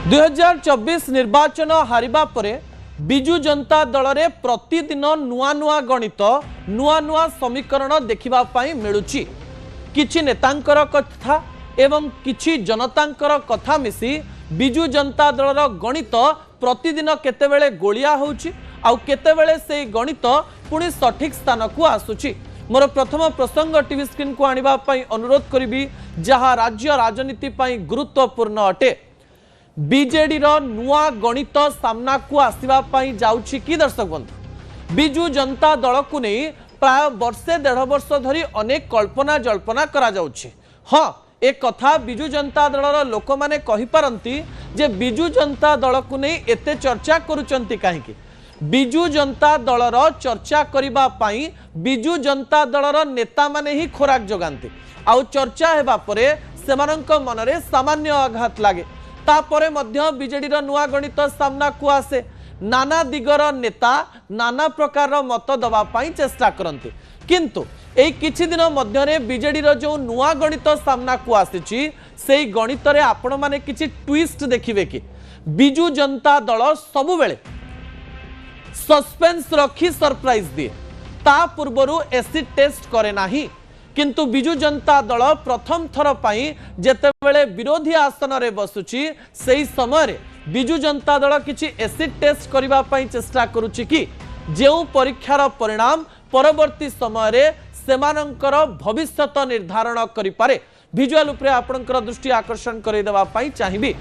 2024 निर्वाचन हारिबा परे बिजु जनता दल रे प्रतिदिन नुआ नुआ गणित नुआ नुआ समीकरण देखिबा पाई मिलुची। किछि नेतांकर कथा एवं किछि जनतांकर कथा मिसी बिजु जनता दल रो गणित प्रतिदिन केतेबेले गोलिया होउची आउ केतेबेले से गणित पुणी सठिक स्थान को आसुची। मोर प्रथम प्रसंग टीवी स्क्रीन को आनिबा पाई अनुरोध करिबी जहा राज्य राजनीति पाई गुरुत्वपूर्ण अटे। बीजेडी रो नुआ गणित सामना को आसीबा पाई जाउची कि दर्शक बंधु बिजु जनता दल को नहीं प्राय वर्षे 1.5 वर्ष धरी अनेक कल्पना जल्पना करा जाउची। हाँ एक कथा बिजु जनता दल लोक माने कहि पारंती जे बिजु जनता दल को नहीं एते चर्चा करूचंती काहेकि बिजु जनता दल चर्चा करिबा पाई बिजु जनता दल नेता माने ही खोराक जोगांती आउ चर्चा हेबा परे सेमानंक मनरे सामान्य आघात लागे। तापरे मध्य बीजेडी नुआ गणित सामना को आसे नाना दिगर नेता नाना प्रकार मत दबा पाई चेष्टा करते किंतु एई किछि दिन मध्यरे बीजेडी जो नुआ गणित सामना को आसी से गणित रे आपण माने किछि ट्विस्ट देखिबे कि बिजु जनता दल सबु बेले सस्पेंस रखी सरप्राइज दिए ता पूर्वरु एसिड टेस्ट करे नाही किंतु बिजु जनता दल प्रथम थर पाई जेतेबेले विरोधी आसन रे बसुची सेही समय रे बिजु जनता दल किछि एसिड टेस्ट करिबा पाई चेष्टा करूची कि जेउ परीक्षार परिणाम परवर्ती समय रे सेमानंकर भविष्यत निर्धारण करि पारे। विजुअल उपरे आपनकर दृष्टि आकर्षण करि देबा पाई चाहिबी।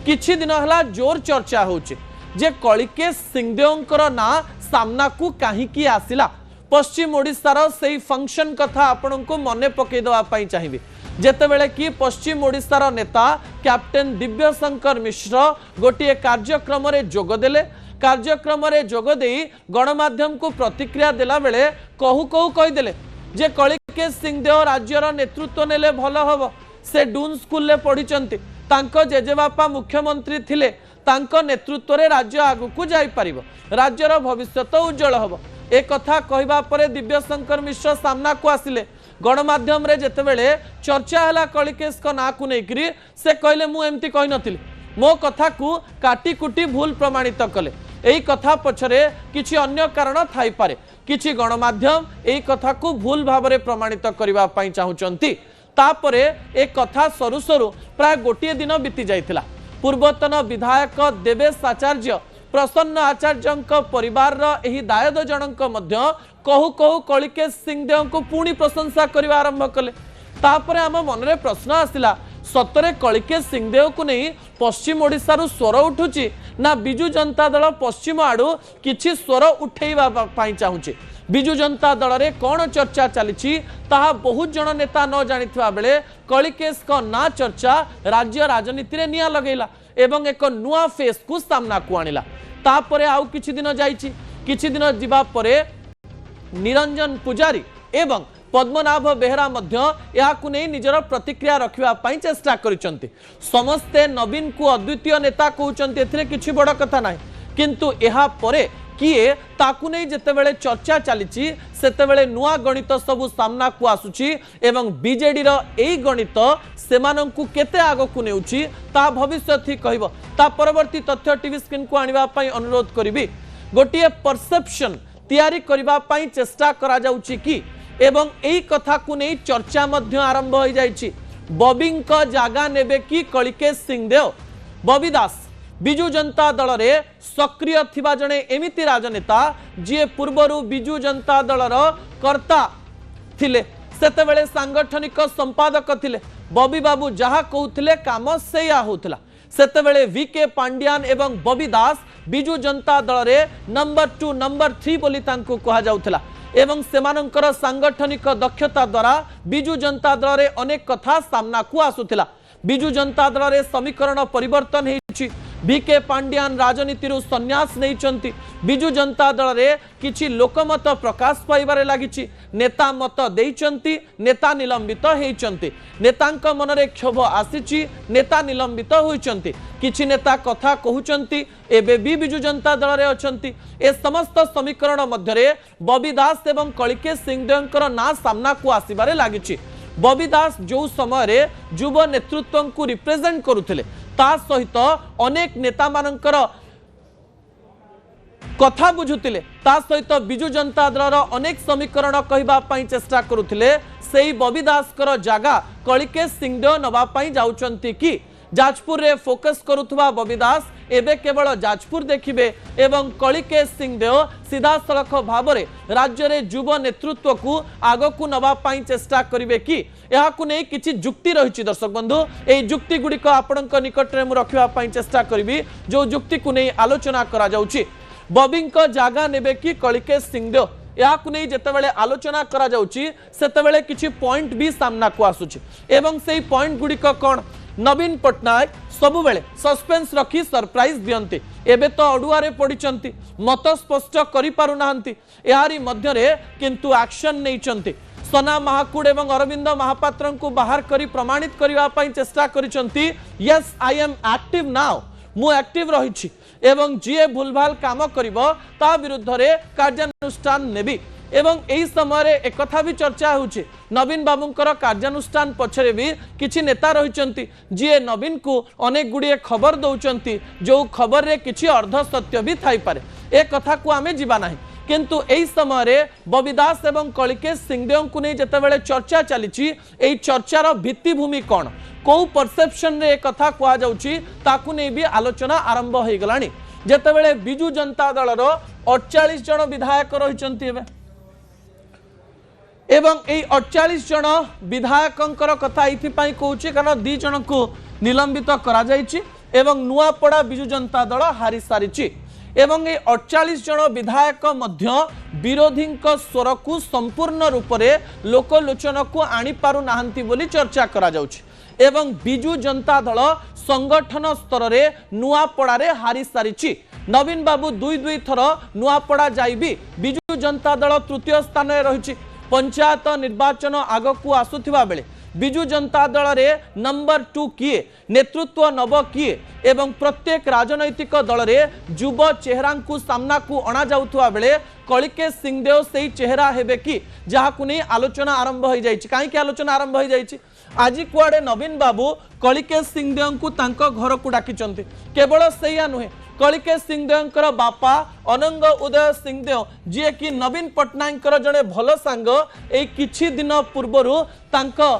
किछि दिन हला जोर चर्चा होउची जे कलिकेश सिंहदेवंकर ना सामना को काहीकि आसिला। पश्चिम ओडिशार से फंक्शन कथा आपण को मन पकई देवा पाई चाहिए जेतेबेले कि पश्चिम ओडिशार नेता कैप्टेन दिव्यशंकर मिश्र गोटे कार्यक्रम रे जोगदेले। कार्यक्रम रे जोगदे गणमाध्यम को प्रतिक्रिया देला बेले कहू कहू कहीदेले जे कलिकेश सिंहदेव राज्यर नेतृत्व नेले भल हब से डून स्कूल ले पढ़िचंती तांको जेजेबापा मुख्यमंत्री थिले तांको नेतृत्व रे राज्य आगु को जाई परिबो राज्यर भविष्यत उज्जवल हब। एक कथा कहबा परे दिव्यशंकर मिश्र सामना को आसिले गणमाध्यम रे जेतेबेले चर्चा हला कलिकेश को ना को नेकरी से कहले मु एमती कहि नथिली मो कथा को काटी कुटी भूल प्रमाणित कले। एई कथा पछरे किछि अन्य कारण थाई पारे किछि गणमाध्यम एई कथा को भूल भाबरे प्रमाणित करिबा पई चाहुचंती। तापरे एक कथा सरू सरू प्राय गोटे दिन बीती जाइथिला। पूर्वतन विधायक देवेश आचार्य प्रसन्न आचार्य परिवार एही दायद जनक मध्य कहू कहू कलिकेश सिंहदेव को पुणी प्रशंसा करने आरंभ कले। तापरे आम मनरे प्रश्न आसिला सतरे कलिकेश सिंहदेव को नहीं पश्चिम ओडिशारू स्वर उठुची ना बिजु जनता दल पश्चिम आड़ू किछि स्वर उठेइबा पाई चाहुची। बिजु जनता दल रे कौन चर्चा चली ताहा बहुत जन नेता न जानिथिबा बेले कलिकेश को ना चर्चा राज्य राजनीति रे निया लगेला एवं एक नुआ फेस को सामना को आनिला। तापरे आउ किछि दिन जाइछि किछि दिन जिबा परे निरंजन पुजारी एवं पद्मनाभ बेहरा मध्य याकु नै निजर प्रतिक्रिया रखिबा पई चेष्टा करिसंती। समस्ते नवीन को अद्वितीय नेता कहउचंती एथिरे किछि बड़ कथा नाही किंतु एहा परे किए ताकु नै जेतेबेले चर्चा चलीछि सेतेबेले नुआ गणित सबु सामना को आसुछि एवं बीजेडी रो एई गणित सेमानंकु केते आगो को नेउछि ता भविष्यत ही कहबो। ता परवर्ती तथ्य टीवी स्क्रीन को आनिबा पई अनुरोध करिबी। गोटिए परसेप्शन तैयारी करिबा पई चेष्टा करा जाउछि कि एवं एई कथा को नै चर्चा मध्य आरंभ हो जाइछि बॉबिंग जागा नेबे कि कलिकेश सिंहदेव। बॉबी दास बिजु जनता दल रे सक्रिय थिबा जणे एमिति राजनेता जे पूर्वरु बिजु जनता दलर कर्ता थिले सेतेबेले सांगठनिक संपादक थिले बॉबी बाबू जहा कहउथिले काम सेया होउथला। सेतेबेले वीके पांड्यान एवं बॉबी दास बिजु जनता दल रे नंबर 2 नंबर 3 बोली तांको कहा जाउथला एवं सेमानंकर सांगठनिक दक्षता द्वारा बिजु जनता दल रे अनेक कथा सामना को आसुथिला। बिजु जनता दल रे समीकरण परिवर्तन हेछि वीके पांड्यान राजनीति संन्यास नहीं बिजु जनता दल रे किछि लोकमत प्रकाश पाइबारे लागिछि नेता मत देइचंती नेता निलंबित हेइचंती नेतांक मनरे क्षोभ आसीछि नेता निलंबित होइचंती किछि नेता कथा कहउचंती एबे भी बिजु जनता दल रे अछंती। ए समस्त समीकरण मध्यरे बॉबी दास एवं कलिकेश सिंहदेवंकर ना सामना को आसीबारे लागिछि। बॉबी दास जो समय रे युव नेतृत्व को रिप्रेजेंट करुथिले ता सहित अनेक नेता मानकर कथा बुझुतिले ता सहित बिजु जनता दलर अनेक समीकरण कहवाई चेष्टा करुथिले सेई बबी दासकर जागा कलिकेश सिंहदेव नवा पाई जाउचंती कि जाजपुर रे फोकस करुथुवा बबी दास एबे केवल जाजपुर देखिबे एवं कलिकेश सिंहदेव सीधा सड़क भाव में राज्य रे युव नेतृत्व को आग को नवा पाई चेष्टा करिवे कि याकु नै किछि जुक्ति रहिछि। दर्शक बंधु एई जुक्ति गुडिक आपणक निकट रे मु रखिबा पाई चेष्टा करिवि जो जुक्ति को नै आलोचना करा जाउछि। बबी जागा नेबे कि कलिकेश सिंहदेव याकु नै जेतेबेले आलोचना करा जाउछि सेतेबेले किछि पॉइंट भी सामना को आसुछि एवं सेई पॉइंट गुडिक कोन नवीन पट्टनायक सबु बेले सस्पेंस रखी सरप्राइज दियंती एबे तो अडुआरे पड़िचंती मत स्पष्ट करि पारु नाहंती यारी मध्य रे किंतु एक्शन नैचंती। सना महाकुड एवं अरविंद महापात्र को बाहर करी प्रमाणित करबा पई चेष्टा करिचंती। Yes I am active now मु एक्टिव रहिछि एवं जीए भूलभाल काम करिवो ता विरुद्ध रे कार्यानुष्ठान नेबी एवं एई समय रे एक कथा भी चर्चा होउछि नवीन बाबूंकर कार्यानुष्ठान पछरे भी किछि नेता रहिचंती जीए नवीन को अनेक गुडिए खबर दउचंती जो खबर रे किछि अर्ध सत्य भी थाई पारे ए कथा को आमे जिबा नाही किंतु एई समय रे बबी दास एवं कलिकेश सिंहदेव को नै जेतेबेले चर्चा चलीछि एई चर्चार भित्तिभूमि कोन को परसेप्शन रे कथा कुआ जाउछि ताकु नै भी आलोचना आरंभ होई गलानी जेतेबेले बिजु जनता दलर 48 जन विधायक रहिचंती एवं यही 48 जन विधायकंकर कथा ये कहूँ कारण 2 जन को निलंबित करा जायछि एवं नुआपड़ा बिजु जनता दल हारी सारी एवं ये 48 जन विधायक मध्य विरोधी स्वर को संपूर्ण रूप से लोकलोचन को आनी पारु नाहंती बोली चर्चा करा जाउछि एवं बिजु जनता दल संगठन स्तर रे नुआपड़ा रे हारी सारी नवीन बाबू 2 थर नुआपड़ा जाइबी बिजु जनता दल तृतीय स्थान रे रहिछि पंचायत निर्वाचन आग को आसुथिबा बेले बिजु जनता दल रे नंबर 2 किए नेतृत्व नब किए एवं प्रत्येक राजनैतिक दल रे युव चेहरा को सामना को अणा जाउथुवा बेले कलिकेश सिंहदेव सेही चेहरा हेबे कि जहाकु नै आलोचना आरंभ हो जाइछि। काहे आलोचना आरंभ हो जाइछि आज कुआडे नवीन बाबू कलिकेश सिंहदेव को तांको घर को डाकिचंती केवल सेया नुहे कलिकेश सिंहदेव बापा अनंग उदय सिंहदेव जी कि नवीन पट्टनायक जड़े भल सांग ए किछि दिन पूर्व तांको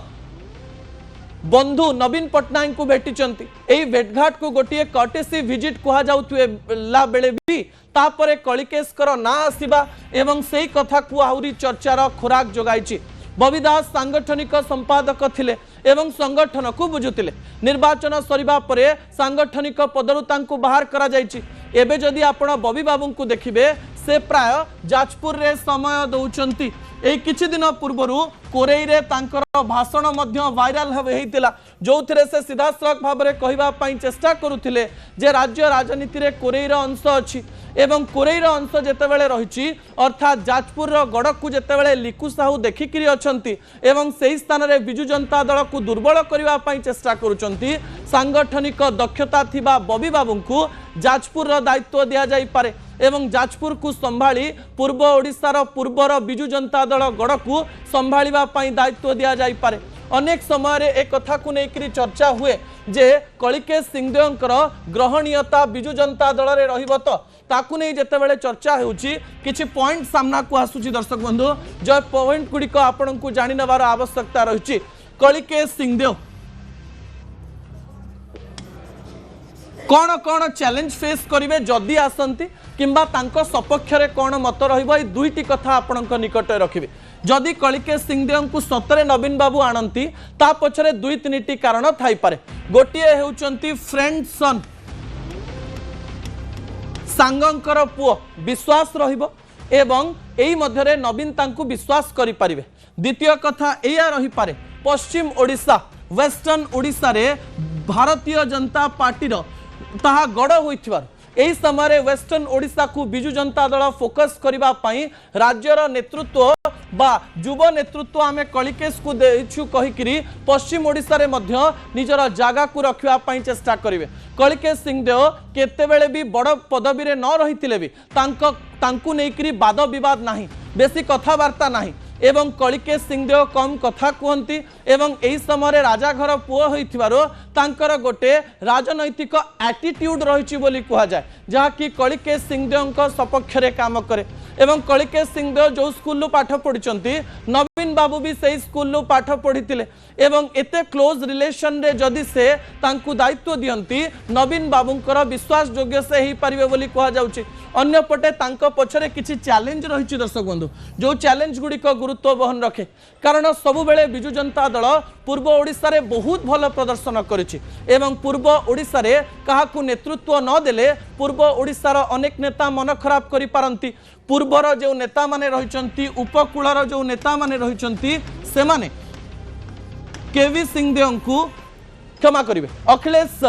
बंधु नवीन पट्टनायक को भेटिचंती एई भेटघाट को गोटे कर्टेसी विजिट कहा जाउथुला बेले भी तापरे कलिकेश कर ना आसीबा एवं सेही कथा को आहुरी चर्चार खोराक जोगाइछि। बबी दास सांगठनिक संपादक थिले एवं संगठन को बुझुतिले निर्वाचन सरिबा परे सांगठनिक पदरु तांको बाहर करा जायछि एबे जदि आपण बबी बाबू को देखिबे से प्राय जाजपुर रे समय दउचंती एई किछि दिन पूर्वरु कोरेई रे तांकर भाषण मध्य वायरल हेतिला जोथिरे से सीधा सड़क भाव में कहबा पई चेष्टा करुथिले जे राज्य राजनीति रे कोरेई रो अंश अछि एवं कोरेई रो अंश जेतेबेले रहिछि अर्थात जाजपुर रो गड़ को जेतेबेले लिकु साहू देखिकिरी अछंती एवं सेही स्थान रे बिजु जनता दल को दुर्बल करबा पई चेष्टा करूचंती सांगठनिक दक्षता थिबा बबी बाबू को जाजपुर रो दायित्व दिया जाई पारे एवं जाजपुर को संभाली पूर्व ओडिशार पूर्वर बिजु जनता दल गड़ को संभालिबा पई दायित्व दिया जाई पारे। अनेक समय रे एक कथा को लेकर चर्चा हुए जे कलिकेश सिंहदेवकर ग्रहणीयता बिजु जनता दल रे रहिबो तो ताकू नहीं जेतेबेले चर्चा होउची किछि पॉइंट सामना को आसुची। दर्शक बंधु जो पॉइंट गुड़िक आपण को जानि नबार आवश्यकता रहिछि कलिकेश सिंहदेव कौन कौन चैलेंज फेस करिवे जदि आसंती किंबा तांको सपक्ष रे कौन मत रहिबो ए दुईटी कथा आपणक निकट रखिबे। जदि कलिकेश सिंहदेव को सतरे नवीन बाबू आनंती ता पछरे 2-3टी कारण थाई पारे गोटिए हेउचंती फ्रेंड सन सांगंकर पुओ विश्वास रहिबो एवं एई मध्य रे नवीन तांको विश्वास करि परिबे। द्वितीय कथा एया रही पारे पश्चिम ओडिशा वेस्टर्न ओडिशा रे भारतीय जनता पार्टी रो ताहा गड़ होइथिबार एही समय वेस्टर्न ओडिशा को बिजु जनता दल फोकस करिबा पई राज्यर नेतृत्व बा युव नेतृत्व आमे कलिकेश को देछु कहिकिरी पश्चिम ओडिशा रे मध्य निजर जागा को रखिबा पई चेष्टा करिवे। कलिकेश सिंहदेव केतेबेले भी बड़ पदवी रे न रहिथिले भी तांको नेकिरी वाद विवाद नाही बेसी कथावार्ता नाही एवं कलिकेश सिंहदेव कम कथा कहती एवं एई समय राजा घर पुओ होइथिबारो तांकर गोटे राजनैतिक एटीट्यूड रही बोली कह जाए जहाँकि कलिकेश सिंहदेव सपक्ष रे काम करे एवं कलिकेश सिंहदेव जो स्कूल पाठ पढ़ी नवीन बाबू भी से स्कूल पाठ पढ़ी एवं एते क्लोज रिलेशन रे जदि से तांकु दायित्व दियंती नवीन बाबूंकर विश्वास योग्य से ही पारिबे बोली कह जाउची। अन्य पटे तांको पछरे किछि चैलेंज रही दर्शक बंधु जो चैलेंज गुड़िक गुरुत्व बहन रखे कारण सबु बेले बिजु जनता दल पूर्व ओडिशा रे बहुत भल प्रदर्शन करिछि एवं पूर्व ओडिशा रे काहाकु नेतृत्व न देले पूर्व ओडिशा रो अनेक नेता मन खराब करि पारंती पूर्वर जो नेता माने रहिचंती उपकूलर जो नेता माने रहिचंती से माने केवी सिंहदेव को क्षमा करिवे अखिलेश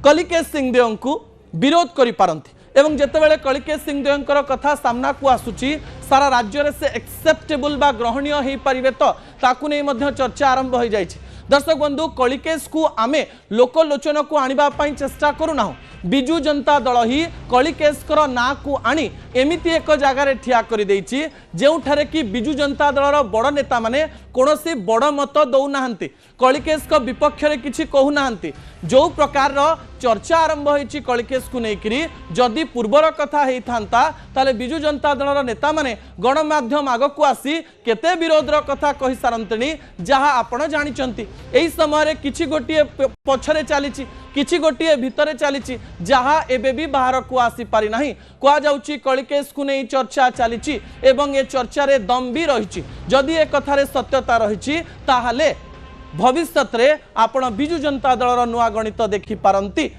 कलिकेश सिंहदेव को विरोध करि पारंती एवं जेतेबेले कलिकेश सिंहदेव कथा सामना को आसुची सारा राज्य रे से एक्सेप्टेबल बा ग्रहणीय हो पारिबे तो ताकू नहीं मध्य चर्चा आरंभ हो जाइछि। दर्शक बंधु कलिकेश को आमे लोकलोचन को आनिबा पई चेष्टा करूना बिजु जनता दल ही कलिकेश ना को आनी एमिति एक जगार ठिया कर देछि जेउठारे कि बिजु जनता दलर बड़ नेता माने कोनोसी बड़ मत दौना कलिकेश को विपक्ष रे किछि कहूना जो प्रकार चर्चा आरंभ होइछि कलिकेश को लेकिन जदि पूर्वर कथा होता ताले बिजु जनता दलर नेता माने गणमाध्यम आग को आसी केते विरोधर कथा कहि सारंतनी जहा आपण जानिचंती एई समय किछि गोटिए पछरे चलीछि किछि गोटिए भितरे चलीछि जहा एबे भी बाहर को आसी पारि नाही कहा जाउछि कलिकेश को नहीं चर्चा चलीछि एवं ए चर्चा रे दम भी रहिछि जदि ए कथारे सत्यता रहिछि ताहाले भविष्य रे आपण बिजु जनता दलर नुआ गणित देखि पारंती।